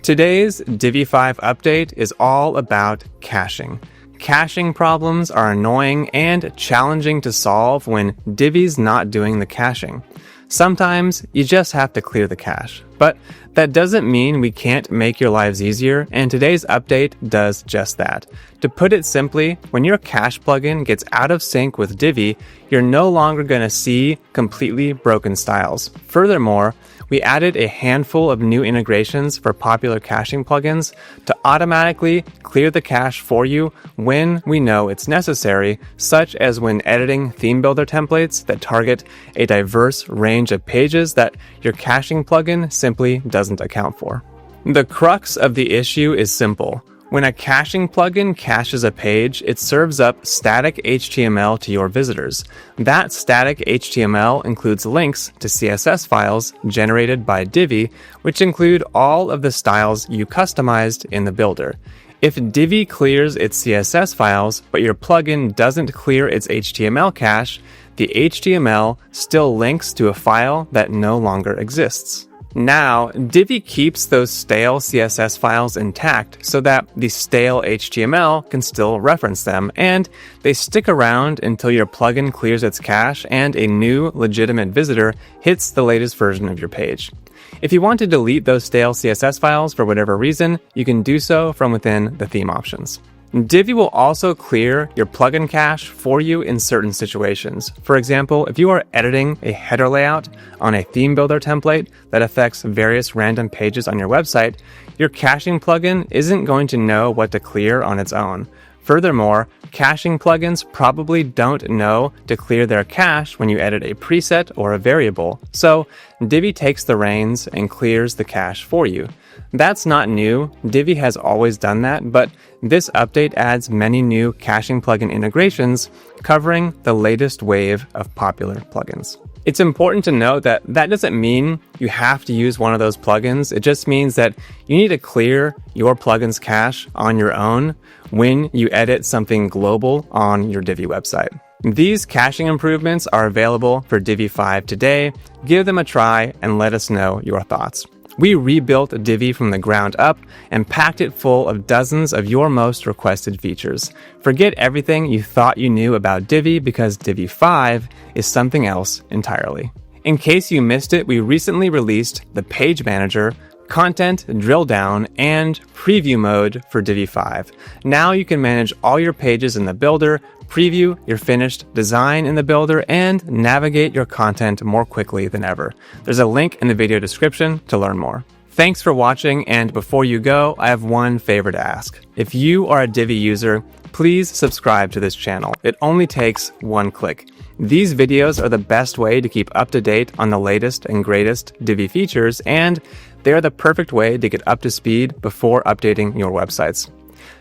Today's Divi 5 update is all about caching. Caching problems are annoying and challenging to solve when Divi's not doing the caching. Sometimes you just have to clear the cache, but that doesn't mean we can't make your lives easier, and today's update does just that. To put it simply, when your cache plugin gets out of sync with Divi, you're no longer going to see completely broken styles. Furthermore, we added a handful of new integrations for popular caching plugins to automatically clear the cache for you when we know it's necessary, such as when editing theme builder templates that target a diverse range of pages that your caching plugin simply doesn't account for. The crux of the issue is simple. When a caching plugin caches a page, it serves up static HTML to your visitors. That static HTML includes links to CSS files generated by Divi, which include all of the styles you customized in the builder. If Divi clears its CSS files, but your plugin doesn't clear its HTML cache, the HTML still links to a file that no longer exists. Now, Divi keeps those stale CSS files intact so that the stale HTML can still reference them, and they stick around until your plugin clears its cache and a new legitimate visitor hits the latest version of your page. If you want to delete those stale CSS files for whatever reason, you can do so from within the theme options. Divi will also clear your plugin cache for you in certain situations. For example, if you are editing a header layout on a theme builder template that affects various random pages on your website, your caching plugin isn't going to know what to clear on its own. Furthermore, caching plugins probably don't know to clear their cache when you edit a preset or a variable, so Divi takes the reins and clears the cache for you. That's not new, Divi has always done that, but this update adds many new caching plugin integrations covering the latest wave of popular plugins. It's important to note that that doesn't mean you have to use one of those plugins. It just means that you need to clear your plugin's cache on your own when you edit something global on your Divi website. These caching improvements are available for Divi 5 today. Give them a try and let us know your thoughts. We rebuilt Divi from the ground up and packed it full of dozens of your most requested features. Forget everything you thought you knew about Divi because Divi 5 is something else entirely. In case you missed it, we recently released the Page Manager, Content Drill Down, and Preview mode for Divi 5. Now you can manage all your pages in the builder, preview your finished design in the builder, and navigate your content more quickly than ever. There's a link in the video description to learn more. Thanks for watching, and before you go, I have one favor to ask. If you are a Divi user, please subscribe to this channel. It only takes one click. These videos are the best way to keep up to date on the latest and greatest Divi features, and they are the perfect way to get up to speed before updating your websites.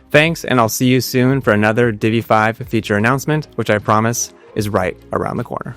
Thanks, and I'll see you soon for another Divi 5 feature announcement, which I promise is right around the corner.